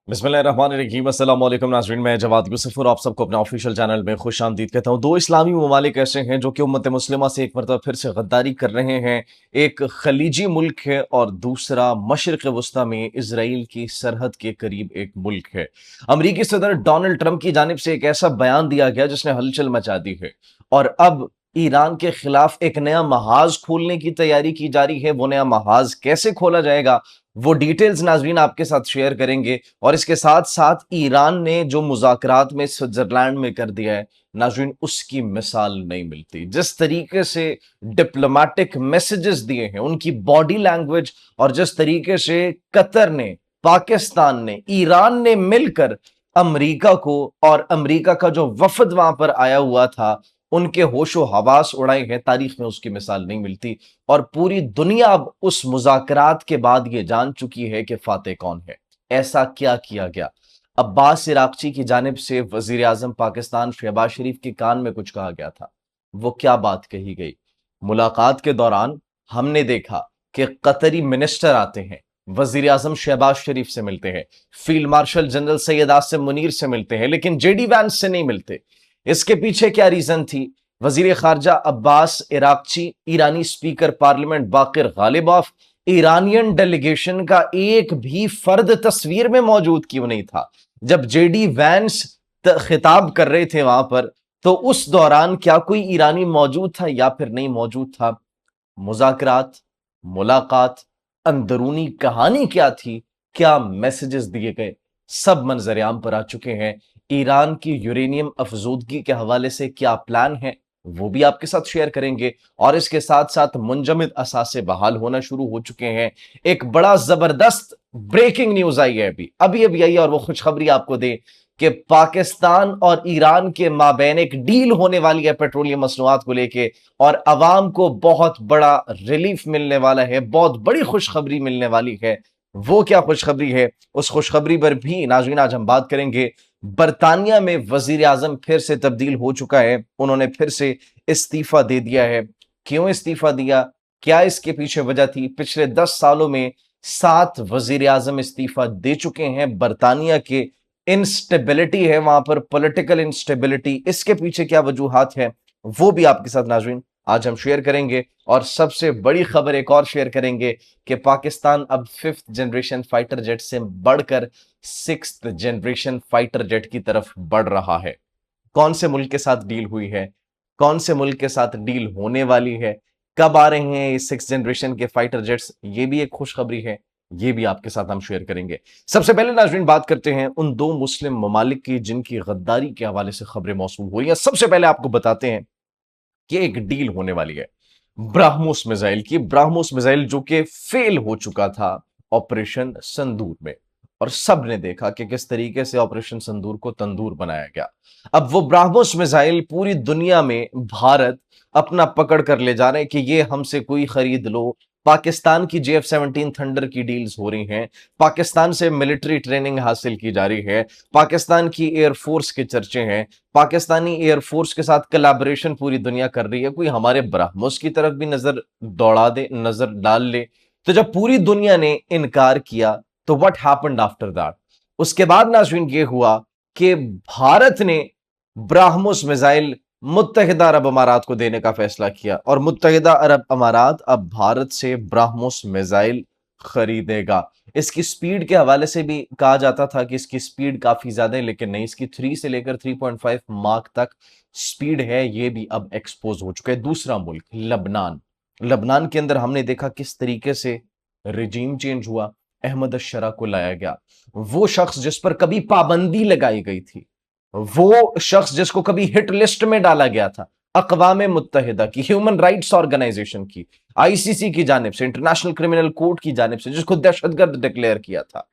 बिस्मिल्लाहिर्रहमानिर्रहीम। अस्सलाम वालेकुम नाज़रीन, मैं जवाद यूसुफ और आप सबको अपने ऑफिशियल चैनल में खुश आमदीद कहता हूँ। दो इस्लामी ममालिक ऐसे हैं जो कि उम्मत मुस्लिमा से एक मरतबा फिर से गद्दारी कर रहे हैं। एक खलीजी मुल्क है और दूसरा मशरिक़ वस्ता में इसराइल की सरहद के करीब एक मुल्क है। अमरीकी सदर डोनाल्ड ट्रंप की जानिब से एक ऐसा बयान दिया गया जिसने हलचल मचा दी है और अब ईरान के खिलाफ एक नया महाज खोलने की तैयारी की जा रही है। वो नया महाज कैसे खोला जाएगा, वो डिटेल्स नाजरीन आपके साथ शेयर करेंगे। और इसके साथ साथ ईरान ने जो मुज़ाकरात में स्विट्जरलैंड में कर दिया है नाजरीन, उसकी मिसाल नहीं मिलती। जिस तरीके से डिप्लोमेटिक मैसेजेस दिए हैं, उनकी बॉडी लैंग्वेज, और जिस तरीके से कतर ने, पाकिस्तान ने, ईरान ने मिलकर अमेरिका को और अमेरिका का जो वफद वहां पर आया हुआ था उनके होशो हवास उड़ाए हैं, तारीख में उसकी मिसाल नहीं मिलती। और पूरी दुनिया अब उस मुज़ाकरात के बाद यह जान चुकी है कि फातेह कौन है। ऐसा क्या किया गया? अब्बास इराक़ची की जानिब से वजीर आजम पाकिस्तान शहबाज शरीफ के कान में कुछ कहा गया था। वो क्या बात कही गई? मुलाकात के दौरान हमने देखा कि कतरी मिनिस्टर आते हैं, वजीर आजम शहबाज शरीफ से मिलते हैं, field marshal general Syed Asim Munir से मिलते हैं, लेकिन जेडी वैंस से नहीं मिलते। इसके पीछे क्या रीजन थी? वजीर खारजा अब्बास इराक़ची, ईरानी स्पीकर पार्लियामेंट बाकिर गालिबॉफ, ईरानियन डेलीगेशन का एक भी फर्द तस्वीर में मौजूद क्यों नहीं था? जब जेडी वैंस खिताब कर रहे थे वहां पर, तो उस दौरान क्या कोई ईरानी मौजूद था या फिर नहीं मौजूद था? मुज़ाकरात, मुलाकात, अंदरूनी कहानी क्या थी? क्या मैसेजेस दिए गए? सब मंजरेआम पर आ चुके हैं। ईरान की यूरेनियम अफजूदगी के हवाले से क्या प्लान है, वो भी आपके साथ शेयर करेंगे। और इसके साथ साथ मुंजमद असासे बहाल होना शुरू हो चुके हैं। एक बड़ा जबरदस्त ब्रेकिंग न्यूज आई है, अभी अभी अभी आई है, और वो खुशखबरी आपको दे कि पाकिस्तान और ईरान के माबैन एक डील होने वाली है पेट्रोलियम मसनूआत को लेके, और अवाम को बहुत बड़ा रिलीफ मिलने वाला है, बहुत बड़ी खुशखबरी मिलने वाली है। वो क्या खुशखबरी है, उस खुशखबरी पर भी नाज़रीन आज हम बात करेंगे। बरतानिया में वजीर आजम फिर से तब्दील हो चुका है, उन्होंने फिर से इस्तीफा दे दिया है। क्यों इस्तीफा दिया, क्या इसके पीछे वजह थी? पिछले 10 सालों में 7 वजीर आजम इस्तीफा दे चुके हैं। बरतानिया के इंस्टेबिलिटी है वहां पर, पॉलिटिकल इंस्टेबिलिटी, इसके पीछे क्या वजूहात है, वो भी आपके साथ नाजरीन आज हम शेयर करेंगे। और सबसे बड़ी खबर एक और शेयर करेंगे कि पाकिस्तान अब 5th जनरेशन फाइटर जेट से बढ़कर 6th जनरेशन फाइटर जेट की तरफ बढ़ रहा है। कौन से मुल्क के साथ डील हुई है, कौन से मुल्क के साथ डील होने वाली है, कब आ रहे हैं ये 6th जनरेशन के फाइटर जेट्स, ये भी एक खुशखबरी है, ये भी आपके साथ हम शेयर करेंगे। सबसे पहले नाज़रीन बात करते हैं उन दो मुस्लिम ममालिक की जिनकी गद्दारी के हवाले से खबरें मौसूल हुई हैं। सबसे पहले आपको बताते हैं कि एक डील होने वाली है ब्राह्मोस मिसाइल की। ब्राह्मोस मिसाइल जो कि फेल हो चुका था ऑपरेशन संदूर में, और सब ने देखा कि किस तरीके से ऑपरेशन संदूर को तंदूर बनाया गया। अब वो ब्राह्मोस मिसाइल पूरी दुनिया में भारत अपना पकड़ कर ले जा रहे हैं कि ये हमसे कोई खरीद लो। पाकिस्तान की JF-17 थंडर की डील्स हो रही हैं, पाकिस्तान से मिलिट्री ट्रेनिंग हासिल की जा रही है, पाकिस्तान की एयरफोर्स के चर्चे हैं, पाकिस्तानी एयरफोर्स के साथ कोलैबोरेशन पूरी दुनिया कर रही है। कोई हमारे ब्राह्मोस की तरफ भी नजर दौड़ा दे, नजर डाल ले। तो जब पूरी दुनिया ने इनकार किया तो व्हाट हैपेंड आफ्टर दैट? उसके बाद नाज़रीन ये हुआ कि भारत ने ब्राह्मोस मिसाइल मुत्तहिदा अरब अमारात को देने का फैसला किया, और मुत्तहिदा अरब अमारात अब भारत से ब्राह्मोस मिसाइल खरीदेगा। इसकी स्पीड के हवाले से भी कहा जाता था कि इसकी स्पीड काफी ज्यादा है, लेकिन नहीं, इसकी 3 से लेकर 3.5 मार्क तक स्पीड है। ये भी अब एक्सपोज हो चुका है। दूसरा मुल्क लबनान, लबनान के अंदर हमने देखा किस तरीके से रिजीम चेंज हुआ, अहमद अशरा को लाया गया। वो शख्स जिस पर कभी पाबंदी लगाई गई थी, वो शख्स जिसको कभी हिट लिस्ट में डाला गया था अक़वाम मुत्तहिदा की, ह्यूमन राइट्स ऑर्गेनाइजेशन की, ICC की जानिब से, इंटरनेशनल क्रिमिनल कोर्ट की जानिब से, जिसको दहशतगर्द डिक्लेयर किया था,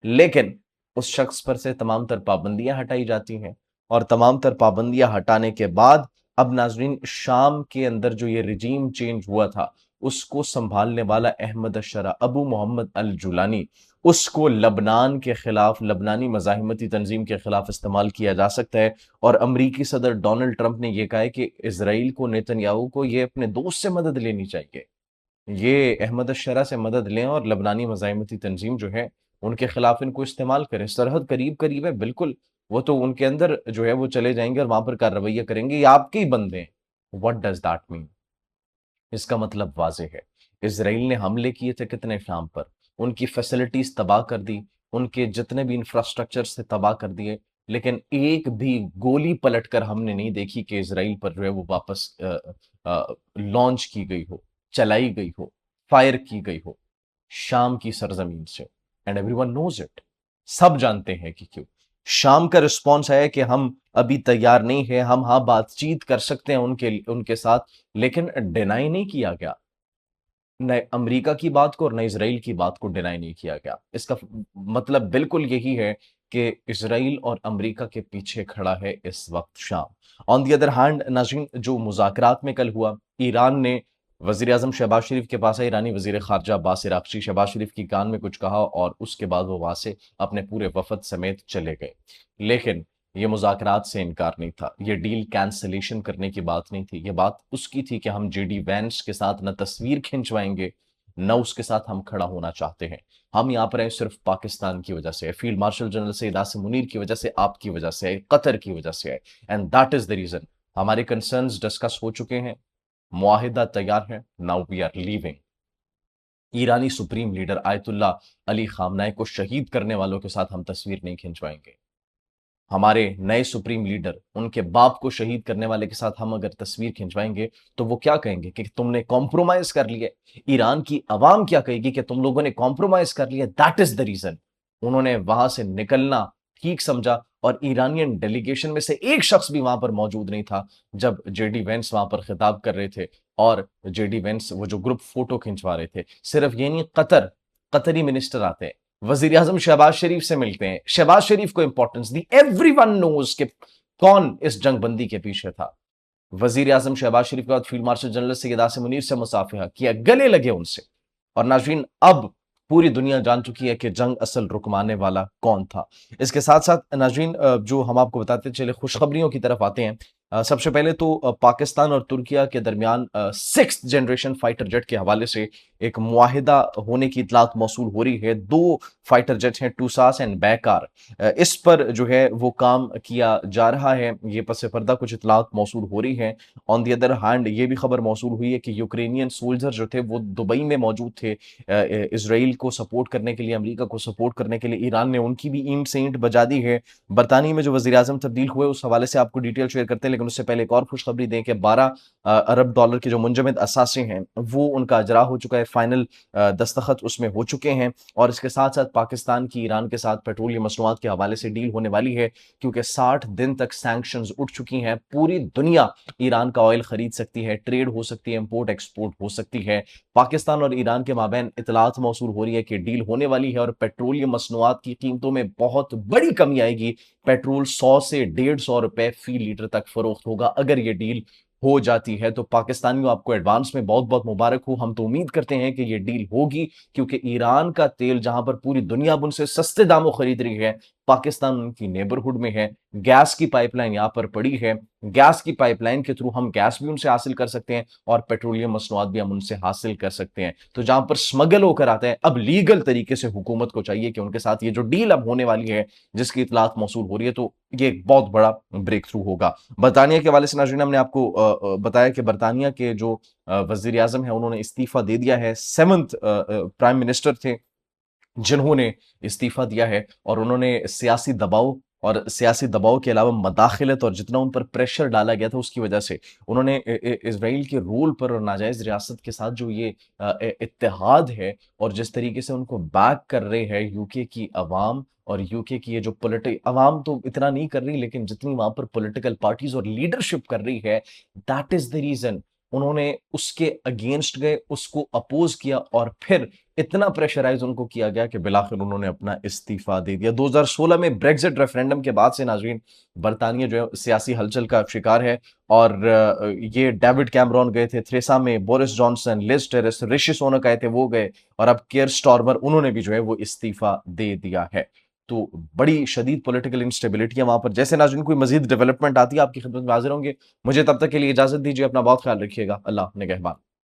लेकिन उस शख्स पर से तमाम तर पाबंदियां हटाई जाती हैं। और तमाम तर पाबंदियां हटाने के बाद अब नाजरीन शाम के अंदर जो ये रिजीम चेंज हुआ था उसको संभालने वाला अहमद अशरा, अबू मोहम्मद अल जुलानी, उसको लबनान के खिलाफ, लबनानी मज़ाहिमती तंजीम के खिलाफ इस्तेमाल किया जा सकता है। और अमरीकी सदर डोनाल्ड ट्रंप ने यह कहा है कि इसराइल को, नेतन्याहू को, ये अपने दोस्त से मदद लेनी चाहिए, ये अहमद अशरा से मदद लें और लबनानी मज़ाहिमती तंजीम जो है उनके खिलाफ इनको इस्तेमाल करें। सरहद करीब करीब है, बिल्कुल वो तो उनके अंदर जो है वो चले जाएंगे और वहां पर कार्रवाई करेंगे, ये आपके ही बंदे हैं। What does that mean? इसका मतलब वाज़ेह है। इज़राइल ने हमले किए थे कितने शाम पर, उनकी फैसिलिटीज़ तबाह कर दी, उनके जितने भी इंफ्रास्ट्रक्चर्स थे तबाह कर दिए, लेकिन एक भी गोली पलटकर हमने नहीं देखी कि इज़राइल पर जो है वो वापस लॉन्च की गई हो, चलाई गई हो, फायर की गई हो, शाम की सरज़मीन से। And everyone knows it. सब जानते हैं कि क्यों। शाम का रिस्पॉन्स आया कि हम अभी तैयार नहीं हैं, हम हाँ, बातचीत कर सकते हैं उनके साथ, लेकिन डिनाई नहीं किया गया। न अमेरिका की बात को और न इज़राइल की बात को डिनाई नहीं किया गया। इसका मतलब बिल्कुल यही है कि इज़राइल और अमेरिका के पीछे खड़ा है इस वक़्त शाम। ऑन द अदर हैंड नाज़रीन, जो मुज़ाकरात में कल हुआ, ईरान ने वज़ीर-ए-आज़म शहबाज़ शरीफ के पास आए, ईरानी वज़ीर ख़ारिजा अब्बास अराग़ची, शहबाज़ शरीफ की कान में कुछ कहा और उसके बाद वो वहाँ से अपने पूरे वफ़द समेत चले गए। लेकिन ये मुज़ाकरात से इनकार नहीं था, ये डील कैंसलेशन करने की बात नहीं थी, ये बात उसकी थी कि हम जेडी वैंस के साथ न तस्वीर खिंचवाएँगे, न उसके साथ हम खड़ा होना चाहते हैं। हम यहाँ पर आए सिर्फ़ पाकिस्तान की वजह से, field marshal general Syed Asim Munir की वजह से, आपकी वजह से आए, कतर की वजह से आए, and that is the reason. हमारे कंसर्न्स डिस्कस हो चुके हैं, मुआहिदा तैयार है, नाउ वी आर लीविंग। ईरानी supreme leader Ayatollah Ali Khamenei को शहीद करने वालों के साथ हम तस्वीर नहीं खिंचवाएँगे। हमारे नए सुप्रीम लीडर, उनके बाप को शहीद करने वाले के साथ हम अगर तस्वीर खिंचवाएँगे, तो वो क्या कहेंगे कि तुमने कॉम्प्रोमाइज़ कर लिया। ईरान की अवाम क्या कहेगी कि तुम लोगों ने कॉम्प्रोमाइज़ कर लिया, दैट इज़ द रीज़न। उन्होंने वहाँ से निकलना ठीक समझा और ईरानियन डेलीगेशन में से एक शख्स भी वहाँ पर मौजूद नहीं था, जब जेडी वेंस वहाँ पर खिताब कर रहे थे और जेडी वेंस वो जो ग्रुप फ़ोटो खिंचवा रहे थे। सिर्फ ये नहीं, कतरी मिनिस्टर आते हैं, वज़ीर-ए-आज़म शहबाज़ शरीफ से मिलते हैं, शहबाज़ शरीफ को इंपॉर्टेंस दी, एवरीवन नोज़ कि कौन इस जंगबंदी के पीछे था। वज़ीर-ए-आज़म शहबाज़ शरीफ के बाद field marshal general Syed Asim Munir से मुसाफ़िहा किया, गले लगे उनसे। और नाज़रीन, अब पूरी दुनिया जान चुकी है कि जंग असल रुकवाने वाला कौन था। इसके साथ-साथ नाज़रीन, जो हम आपको बताते चले खुशखबरियों की तरफ आते हैं। सबसे पहले तो पाकिस्तान और तुर्किया के दरमियान 6th जनरेशन फाइटर जेट के हवाले से एक मुआहिदा होने की इत्तलात मौसूल हो रही है। 2 फाइटर जेट्स हैं, टूसास एंड बैकार। इस पर जो है वो काम किया जा रहा है। ये पस-ए-पर्दा कुछ इत्तलात मौसूल हो रही हैं। ऑन द अदर हैंड ये भी खबर मौसूल हुई है कि यूक्रेनियन सोल्जर जो थे वो दुबई में मौजूद थे। इज़राइल को सपोर्ट करने के लिए, अमेरिका को सपोर्ट करने के लिए ईरान ने उनकी भी ईंट से ईंट बजा दी है। बरतानिया में जो वज़ीर-ए-आज़म तब्दील हुए उस हवाले से आपको डिटेल शेयर करते हैं, लेकिन उससे पहले एक और खुशखबरी दें कि 12 अरब डॉलर के जो मुंजमद असासे हैं, वो उनका इजरा हो चुका है, फाइनल दस्तखत उसमें हो चुके हैं और इसके साथ-साथ पाकिस्तान की ईरान के साथ पेट्रोलियम मसनूआत के हवाले से डील होने वाली है, क्योंकि 60 दिन तक सैंक्शंस उठ चुकी हैं। पूरी दुनिया ईरान का ऑयल खरीद सकती है, ट्रेड हो सकती है, इम्पोर्ट एक्सपोर्ट हो सकती है। पाकिस्तान और ईरान के माबैन इत्तलात मौसूल हो रही है कि डील होने वाली है और पेट्रोलियम मसनूआत की कीमतों में बहुत बड़ी कमी आएगी। पेट्रोल 100 से ₹150 फी लीटर तक फरोख्त होगा अगर ये डील हो जाती है। तो पाकिस्तानियों, आपको एडवांस में बहुत-बहुत मुबारक हो। हम तो उम्मीद करते हैं कि ये डील होगी, क्योंकि ईरान का तेल जहां पर पूरी दुनिया अब उनसे सस्ते दामों खरीद रही है, पाकिस्तान उनकी नेबरहुड में है। गैस की पाइपलाइन यहां पर पड़ी है। गैस की पाइपलाइन के थ्रू हम गैस भी उनसे हासिल कर सकते हैं और पेट्रोलियम मसनूआत भी हम उनसे हासिल कर सकते हैं। तो जहां पर स्मगल होकर आता है, अब लीगल तरीके से हुकूमत को चाहिए कि उनके साथ ये जो डील अब होने वाली है, जिसकी इत्तलात मौसूल हो रही है, तो ये एक बहुत बड़ा ब्रेक थ्रू होगा। बरतानिया के हवाले से नाज़रीन, हमने आपको बताया कि बरतानिया के जो वज़ीर आज़म हैं, उन्होंने इस्तीफ़ा दे दिया है। 7th प्राइम मिनिस्टर थे जिन्होंने इस्तीफ़ा दिया है और उन्होंने सियासी दबाव के अलावा मदाखलत और जितना उन पर प्रेशर डाला गया था उसकी वजह से उन्होंने इज़राइल के रूल पर और नाजायज़ रियासत के साथ जो ये इत्तेहाद है और जिस तरीके से उनको बैक कर रहे हैं यूके की अवाम और यूके की ये जो अवाम तो इतना नहीं कर रही, लेकिन जितनी वहाँ पर पॉलिटिकल पार्टीज़ और लीडरशिप कर रही है, दैट इज़ द रीज़न। उन्होंने उसके अगेंस्ट गए, उसको अपोज़ किया और फिर इतना प्रेशराइज़ उनको किया गया कि बिलाखिर उन्होंने अपना इस्तीफ़ा दे दिया। 2016 में ब्रेक्ज़िट रेफ़रेंडम के बाद से नाज़रीन, बरतानिया जो है सियासी हलचल का शिकार है और ये डेविड कैमरॉन गए थे, Theresa May, Boris Johnson, Liz Truss, Rishi Sunak आए थे, वो गए और अब कियर स्टारमर, उन्होंने भी जो है वो इस्तीफ़ा दे दिया है। तो बड़ी शदीद पॉलिटिकल इंस्टेबिलिटी है वहाँ पर। जैसे नाज़रीन कोई मज़ीद डेवलपमेंट आती है, आपकी खिदमत में हाज़िर होंगे। मुझे तब तक के लिए इजाज़त दीजिए। अपना बहुत ख़्याल रखिएगा। अल्लाह निगहबान।